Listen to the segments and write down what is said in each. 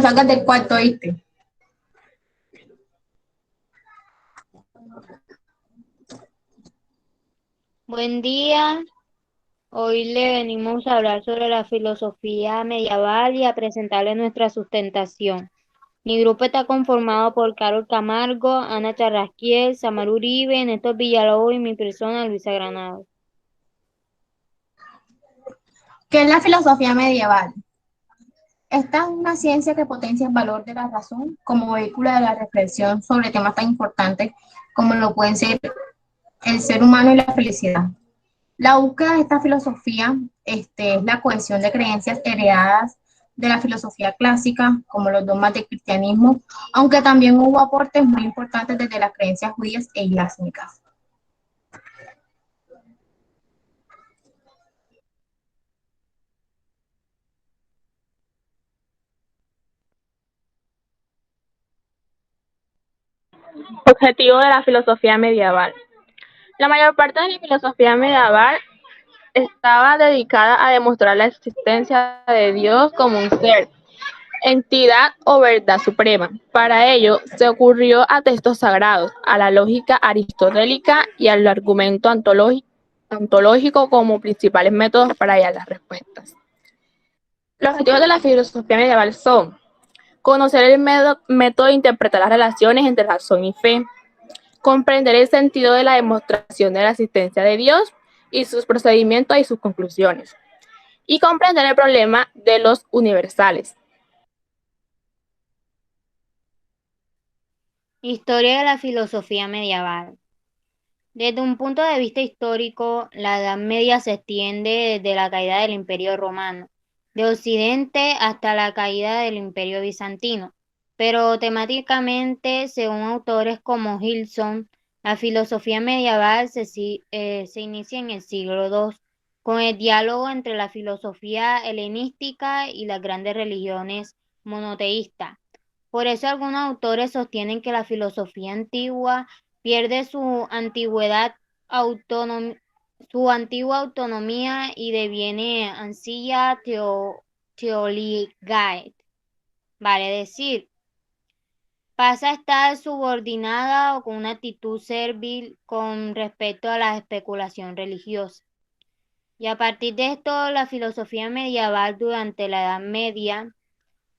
salgas del cuarto, ¿viste? Buen día, hoy le venimos a hablar sobre la filosofía medieval y a presentarle nuestra sustentación. Mi grupo está conformado por Carol Camargo, Ana Charrasquiel, Samar Uribe, Néstor Villalobos y mi persona, Luisa Granado. ¿Qué es la filosofía medieval? Esta es una ciencia que potencia el valor de la razón como vehículo de la reflexión sobre temas tan importantes como lo pueden ser el ser humano y la felicidad. La búsqueda de esta filosofía es la cohesión de creencias heredadas de la filosofía clásica, como los dogmas del cristianismo, aunque también hubo aportes muy importantes desde las creencias judías e islámicas. Objetivo de la filosofía medieval. La mayor parte de la filosofía medieval estaba dedicada a demostrar la existencia de Dios como un ser, entidad o verdad suprema. Para ello, se ocurrió a textos sagrados, a la lógica aristotélica y al argumento ontológico como principales métodos para hallar las respuestas. Los objetivos de la filosofía medieval son conocer el método de interpretar las relaciones entre razón y fe, comprender el sentido de la demostración de la existencia de Dios y sus procedimientos y sus conclusiones, y comprender el problema de los universales. Historia de la filosofía medieval. Desde un punto de vista histórico, la Edad Media se extiende desde la caída del Imperio Romano, de Occidente hasta la caída del Imperio Bizantino. Pero temáticamente, según autores como Gilson, la filosofía medieval se inicia en el siglo II, con el diálogo entre la filosofía helenística y las grandes religiones monoteístas. Por eso algunos autores sostienen que la filosofía antigua pierde su antigua autonomía y deviene ancilla teoligae, vale decir, pasa a estar subordinada o con una actitud servil con respecto a la especulación religiosa. Y a partir de esto, la filosofía medieval durante la Edad Media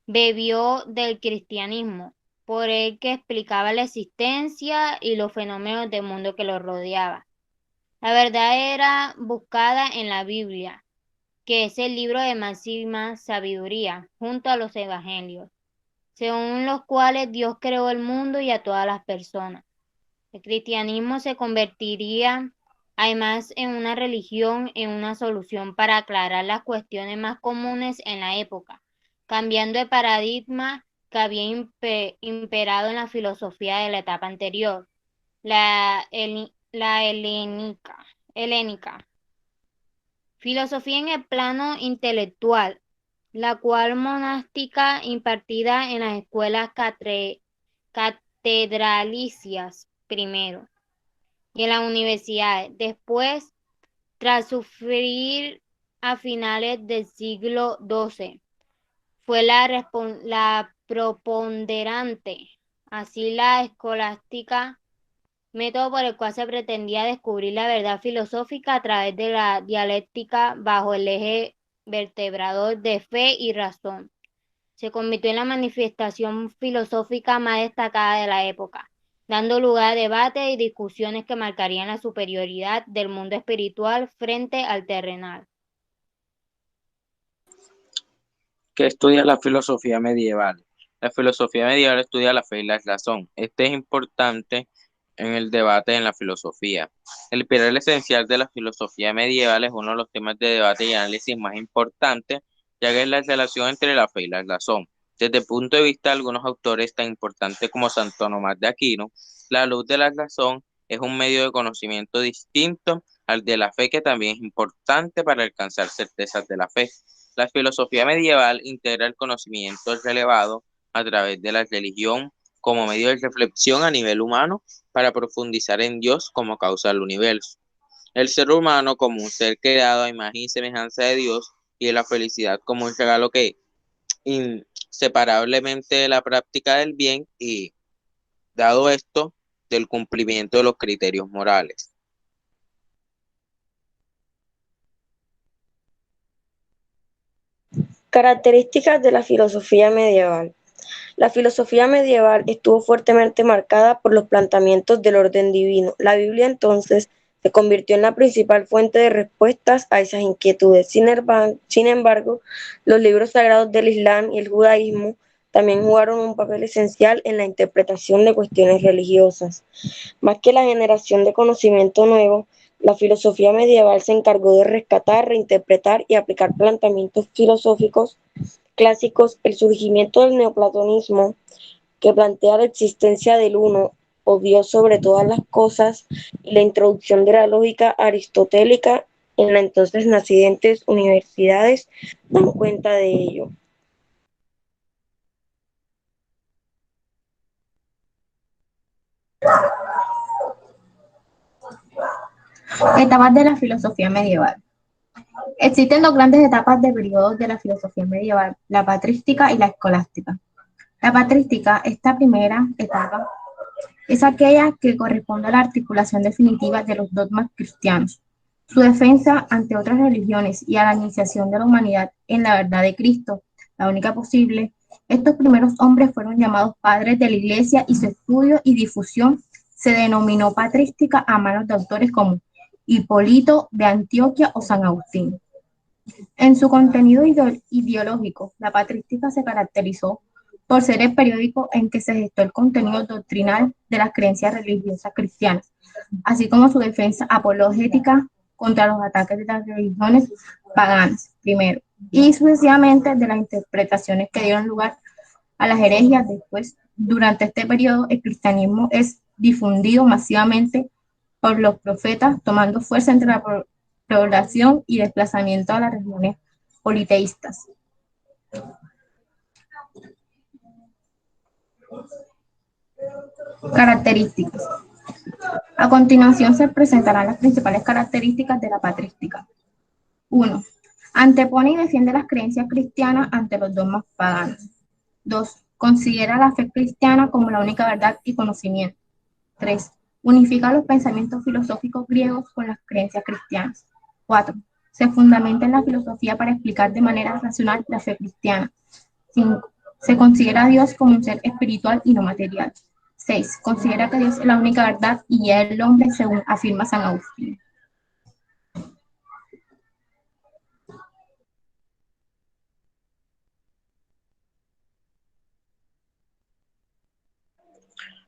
bebió del cristianismo, por el que explicaba la existencia y los fenómenos del mundo que lo rodeaba. La verdad era buscada en la Biblia, que es el libro de máxima sabiduría, junto a los evangelios, según los cuales Dios creó el mundo y a todas las personas. El cristianismo se convertiría además en una religión, en una solución para aclarar las cuestiones más comunes en la época, cambiando el paradigma que había imperado en la filosofía de la etapa anterior, la helénica. Filosofía en el plano intelectual, la cual monástica impartida en las escuelas catedralicias primero y en las universidades. Después, tras sufrir a finales del siglo XII, fue la preponderante. Así la escolástica, método por el cual se pretendía descubrir la verdad filosófica a través de la dialéctica bajo el eje vertebrador de fe y razón. Se convirtió en la manifestación filosófica más destacada de la época, dando lugar a debates y discusiones que marcarían la superioridad del mundo espiritual frente al terrenal. ¿Qué estudia la filosofía medieval? La filosofía medieval estudia la fe y la razón. Este es importante en el debate en la filosofía. El pilar esencial de la filosofía medieval es uno de los temas de debate y análisis más importantes, ya que es la relación entre la fe y la razón. Desde el punto de vista de algunos autores tan importantes como Santo Tomás de Aquino, la luz de la razón es un medio de conocimiento distinto al de la fe, que también es importante para alcanzar certezas de la fe. La filosofía medieval integra el conocimiento relevado a través de la religión como medio de reflexión a nivel humano para profundizar en Dios como causa del universo. El ser humano como un ser creado a imagen y semejanza de Dios y la felicidad como un regalo que inseparablemente de la práctica del bien y, dado esto, del cumplimiento de los criterios morales. Características de la filosofía medieval. La filosofía medieval estuvo fuertemente marcada por los planteamientos del orden divino. La Biblia entonces se convirtió en la principal fuente de respuestas a esas inquietudes. Sin embargo, los libros sagrados del Islam y el judaísmo también jugaron un papel esencial en la interpretación de cuestiones religiosas. Más que la generación de conocimiento nuevo, la filosofía medieval se encargó de rescatar, reinterpretar y aplicar planteamientos filosóficos clásicos. El surgimiento del neoplatonismo, que plantea la existencia del uno o Dios sobre todas las cosas, y la introducción de la lógica aristotélica en las entonces nacientes universidades dan cuenta de ello. Etapas de la filosofía medieval. Existen dos grandes etapas de periodos de la filosofía medieval, la patrística y la escolástica. La patrística, esta primera etapa, es aquella que corresponde a la articulación definitiva de los dogmas cristianos, su defensa ante otras religiones y a la iniciación de la humanidad en la verdad de Cristo, la única posible. Estos primeros hombres fueron llamados padres de la Iglesia y su estudio y difusión se denominó patrística a manos de autores como Hipólito de Antioquia o San Agustín. En su contenido ideológico, la patrística se caracterizó por ser el periódico en que se gestó el contenido doctrinal de las creencias religiosas cristianas, así como su defensa apologética contra los ataques de las religiones paganas, primero, y sucesivamente de las interpretaciones que dieron lugar a las herejías después. Durante este periodo, el cristianismo es difundido masivamente por los profetas, tomando fuerza entre la población y desplazamiento a las regiones politeístas. Características. A continuación se presentarán las principales características de la patrística. 1. Antepone y defiende las creencias cristianas ante los dogmas paganos. 2. Considera la fe cristiana como la única verdad y conocimiento. 3. Unifica los pensamientos filosóficos griegos con las creencias cristianas. 4. Se fundamenta en la filosofía para explicar de manera racional la fe cristiana. 5. Se considera a Dios como un ser espiritual y no material. 6. Considera que Dios es la única verdad y guía el hombre según afirma San Agustín.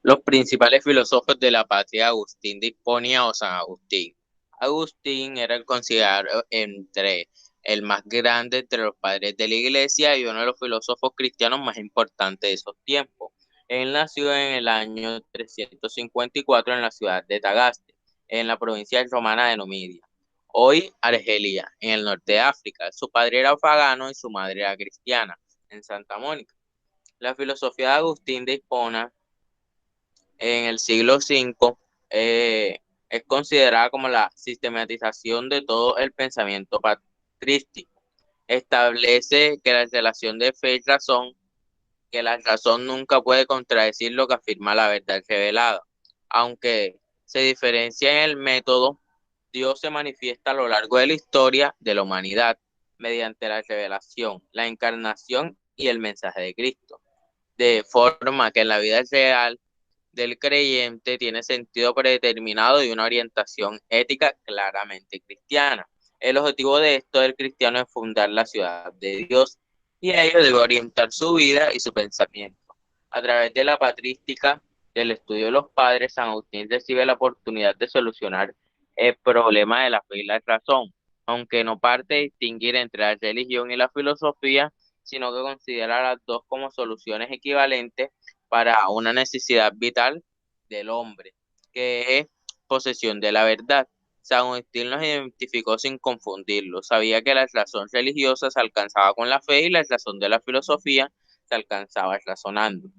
Los principales filósofos de la patria, Agustín de Hiponia o San Agustín. Agustín era el considerado entre el más grande entre los padres de la iglesia y uno de los filósofos cristianos más importantes de esos tiempos. Él nació en el año 354 en la ciudad de Tagaste, en la provincia romana de Numidia, hoy Argelia, en el norte de África. Su padre era pagano y su madre era cristiana, en Santa Mónica. La filosofía de Agustín de Hipona en el siglo V es considerada como la sistematización de todo el pensamiento patrístico. Establece que la relación de fe y razón, que la razón nunca puede contradecir lo que afirma la verdad revelada. Aunque se diferencia en el método, Dios se manifiesta a lo largo de la historia de la humanidad mediante la revelación, la encarnación y el mensaje de Cristo, de forma que en la vida real del creyente tiene sentido predeterminado y una orientación ética claramente cristiana. El objetivo de esto del cristiano es fundar la ciudad de Dios y a ello debe orientar su vida y su pensamiento. A través de la patrística, del estudio de los padres, San Agustín recibe la oportunidad de solucionar el problema de la fe y la razón, aunque no parte de distinguir entre la religión y la filosofía, sino que considera las dos como soluciones equivalentes para una necesidad vital del hombre, que es posesión de la verdad. San Agustín los identificó sin confundirlos. Sabía que la razón religiosa se alcanzaba con la fe y la razón de la filosofía se alcanzaba razonando.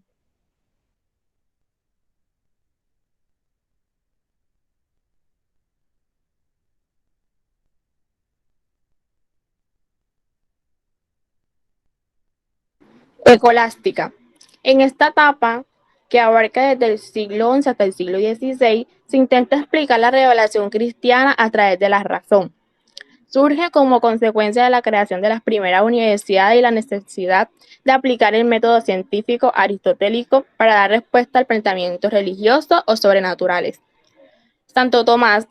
Escolástica. En esta etapa, que abarca desde el siglo XI hasta el siglo XVI, se intenta explicar la revelación cristiana a través de la razón. Surge como consecuencia de la creación de las primeras universidades y la necesidad de aplicar el método científico aristotélico para dar respuesta al pensamiento religioso o sobrenaturales. Santo Tomás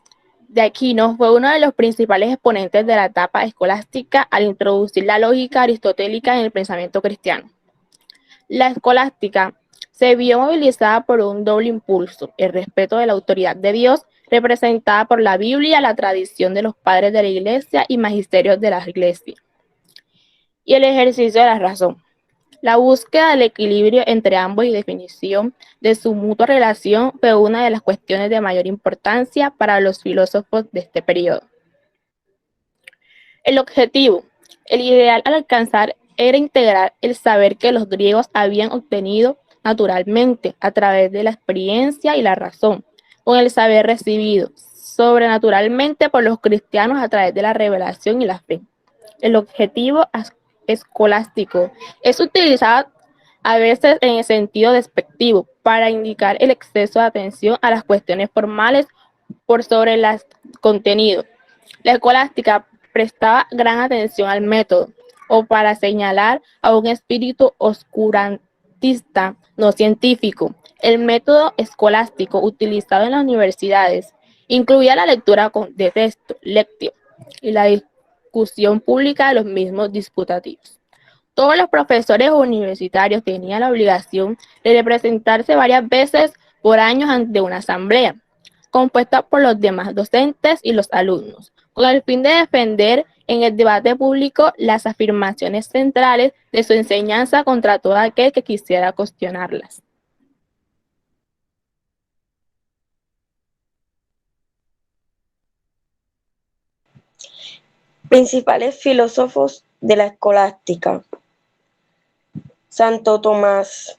de Aquino fue uno de los principales exponentes de la etapa escolástica al introducir la lógica aristotélica en el pensamiento cristiano. La escolástica se vio movilizada por un doble impulso: el respeto de la autoridad de Dios, representada por la Biblia, la tradición de los padres de la Iglesia y magisterios de la Iglesia, y el ejercicio de la razón. La búsqueda del equilibrio entre ambos y definición de su mutua relación fue una de las cuestiones de mayor importancia para los filósofos de este periodo. El objetivo, el ideal al alcanzar era integrar el saber que los griegos habían obtenido naturalmente a través de la experiencia y la razón, con el saber recibido sobrenaturalmente por los cristianos a través de la revelación y la fe. El objetivo escolástico es utilizado a veces en el sentido despectivo para indicar el exceso de atención a las cuestiones formales por sobre las contenidos. La escolástica prestaba gran atención al método, o para señalar a un espíritu oscurantista no científico. El método escolástico utilizado en las universidades incluía la lectura de texto, lectio, y la discusión pública de los mismos disputativos. Todos los profesores universitarios tenían la obligación de presentarse varias veces por año ante una asamblea, compuesta por los demás docentes y los alumnos, con el fin de defender en el debate público las afirmaciones centrales de su enseñanza contra todo aquel que quisiera cuestionarlas. Principales filósofos de la escolástica. Santo Tomás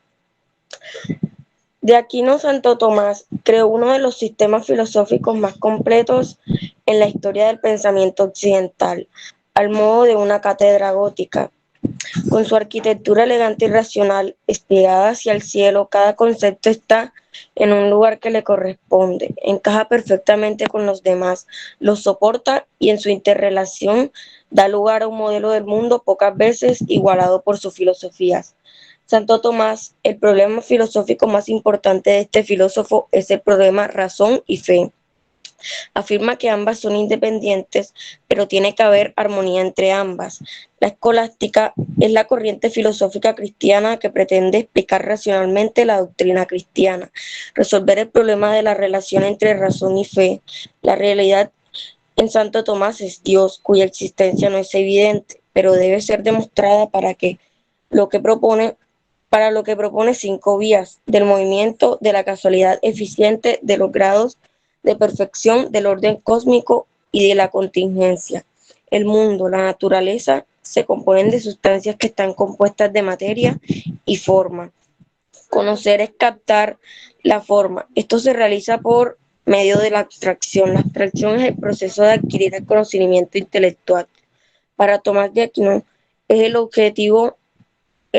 de Aquino. Santo Tomás creó uno de los sistemas filosóficos más completos en la historia del pensamiento occidental, al modo de una cátedra gótica. Con su arquitectura elegante y racional, espiada hacia el cielo, cada concepto está en un lugar que le corresponde, encaja perfectamente con los demás, los soporta y en su interrelación da lugar a un modelo del mundo pocas veces igualado por sus filosofías. Santo Tomás, el problema filosófico más importante de este filósofo es el problema razón y fe. Afirma que ambas son independientes, pero tiene que haber armonía entre ambas. La escolástica es la corriente filosófica cristiana que pretende explicar racionalmente la doctrina cristiana, resolver el problema de la relación entre razón y fe. La realidad en Santo Tomás es Dios, cuya existencia no es evidente, pero debe ser demostrada para lo que propone 5 vías: del movimiento, de la casualidad eficiente, de los grados de perfección, del orden cósmico y de la contingencia. El mundo, la naturaleza, se componen de sustancias que están compuestas de materia y forma. Conocer es captar la forma. Esto se realiza por medio de la abstracción. La abstracción es el proceso de adquirir el conocimiento intelectual. Para Tomás de Aquino, es el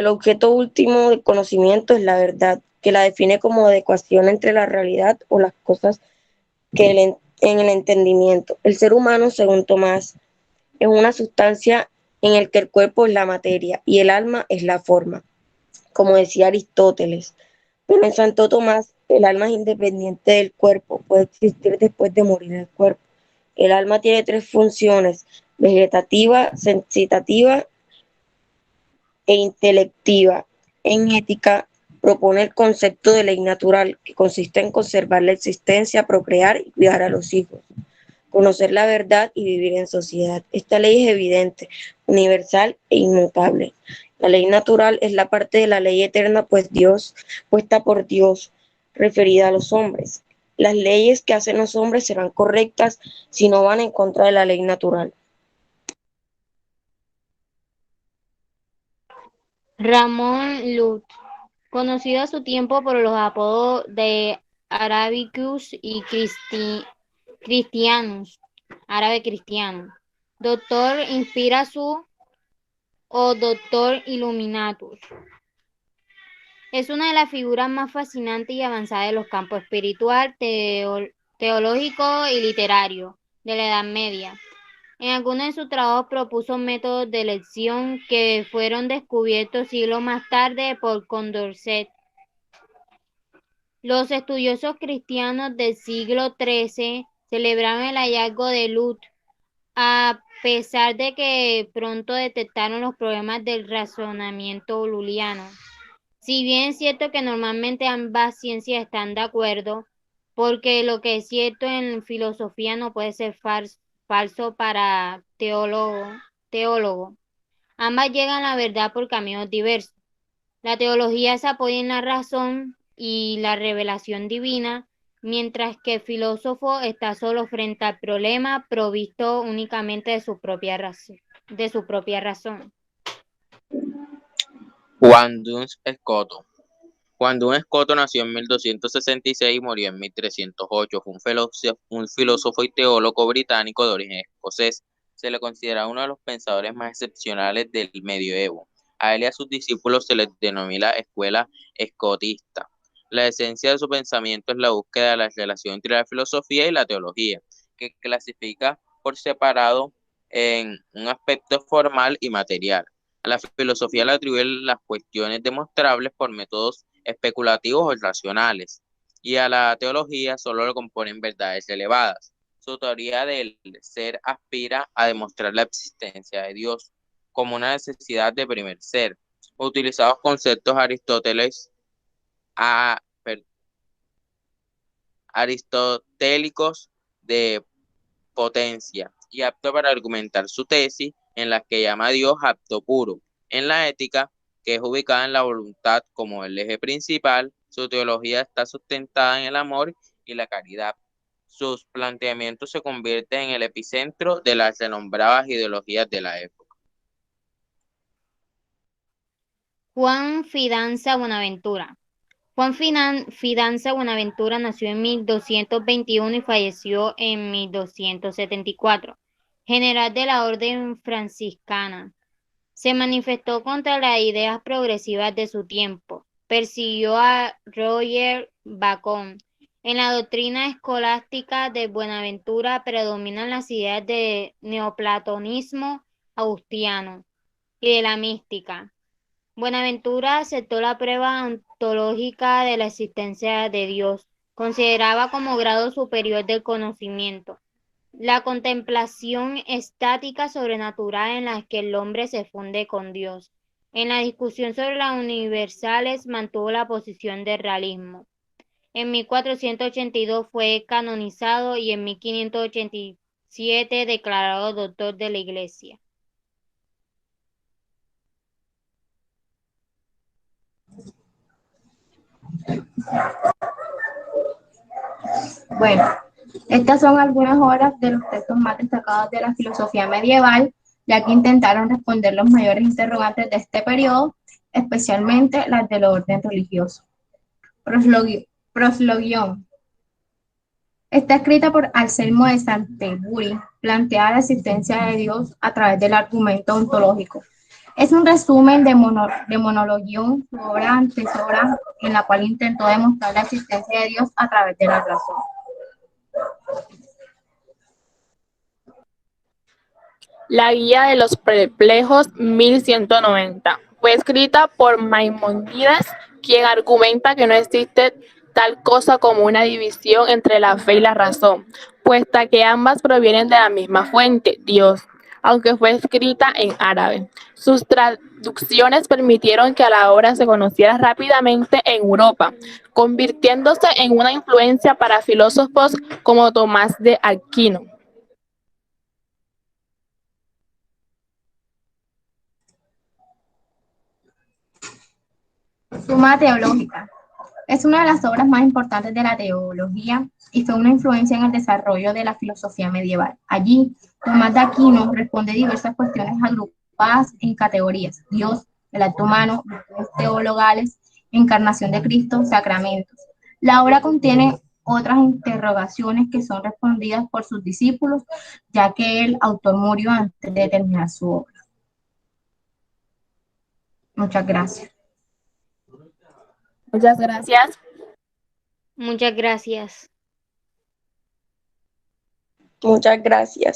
objeto último del conocimiento es la verdad, que la define como adecuación entre la realidad o las cosas en el entendimiento. El ser humano, según Tomás, es una sustancia en el que el cuerpo es la materia y el alma es la forma, como decía Aristóteles. Pero en Santo Tomás, el alma es independiente del cuerpo, puede existir después de morir el cuerpo. El alma tiene 3 funciones: vegetativa, sensitiva e intelectiva. En ética, propone el concepto de ley natural, que consiste en conservar la existencia, procrear y cuidar a los hijos, conocer la verdad y vivir en sociedad. Esta ley es evidente, universal e inmutable. La ley natural es la parte de la ley eterna, puesta por Dios, referida a los hombres. Las leyes que hacen los hombres serán correctas si no van en contra de la ley natural. Ramón Lut, conocido a su tiempo por los apodos de Arabicus y Cristianus, árabe cristiano. Doctor Inspiratus o Doctor Illuminatus. Es una de las figuras más fascinantes y avanzadas de los campos espiritual, teológico y literario de la Edad Media. En algunos de sus trabajos propuso métodos de elección que fueron descubiertos siglos más tarde por Condorcet. Los estudiosos cristianos del siglo XIII celebraron el hallazgo de Lut, a pesar de que pronto detectaron los problemas del razonamiento luliano. Si bien es cierto que normalmente ambas ciencias están de acuerdo, porque lo que es cierto en filosofía no puede ser falso para teólogo. Ambas llegan a la verdad por caminos diversos. La teología se apoya en la razón y la revelación divina, mientras que el filósofo está solo frente al problema, provisto únicamente de su propia razón. Juan Duns Scoto. Juan Duns Scoto nació en 1266 y murió en 1308. Fue un filósofo y teólogo británico de origen escocés. Se le considera uno de los pensadores más excepcionales del medioevo. A él y a sus discípulos se les denomina escuela escotista. La esencia de su pensamiento es la búsqueda de la relación entre la filosofía y la teología, que clasifica por separado en un aspecto formal y material. A la filosofía le atribuyen las cuestiones demostrables por métodos especulativos o racionales, y a la teología solo le componen verdades elevadas. Su teoría del ser aspira a demostrar la existencia de Dios como una necesidad de primer ser. Utilizados conceptos aristotélicos de potencia y apto para argumentar su tesis, en la que llama a Dios apto puro. En la ética, que es ubicada en la voluntad como el eje principal, su teología está sustentada en el amor y la caridad. Sus planteamientos se convierten en el epicentro de las renombradas ideologías de la época. Juan Fidanza Buenaventura. Juan Fidanza Buenaventura nació en 1221 y falleció en 1274, general de la Orden Franciscana. Se manifestó contra las ideas progresivas de su tiempo. Persiguió a Roger Bacon. En la doctrina escolástica de Buenaventura predominan las ideas de neoplatonismo agustiniano y de la mística. Buenaventura aceptó la prueba ontológica de la existencia de Dios. Consideraba como grado superior del conocimiento la contemplación estática sobrenatural en la que el hombre se funde con Dios. En la discusión sobre las universales mantuvo la posición del realismo. En 1482 fue canonizado y en 1587 declarado doctor de la Iglesia. Bueno, estas son algunas obras de los textos más destacados de la filosofía medieval, ya que intentaron responder los mayores interrogantes de este periodo, especialmente las del orden religioso. Proslogión. Está escrita por Anselmo de Canterbury, plantea la existencia de Dios a través del argumento ontológico. Es un resumen de Monologión, su obra antecesora, en la cual intentó demostrar la existencia de Dios a través de la razón. La Guía de los Perplejos 1190 fue escrita por Maimónides, quien argumenta que no existe tal cosa como una división entre la fe y la razón, puesto que ambas provienen de la misma fuente, Dios, aunque fue escrita en árabe. Sus traducciones permitieron que la obra se conociera rápidamente en Europa, convirtiéndose en una influencia para filósofos como Tomás de Aquino. Suma teológica. Es una de las obras más importantes de la teología y fue una influencia en el desarrollo de la filosofía medieval. Allí, Tomás de Aquino responde diversas cuestiones agrupadas en categorías: Dios, el acto humano, virtudes teologales, encarnación de Cristo, sacramentos. La obra contiene otras interrogaciones que son respondidas por sus discípulos, ya que el autor murió antes de terminar su obra. Muchas gracias. Muchas gracias. Muchas gracias. Muchas gracias.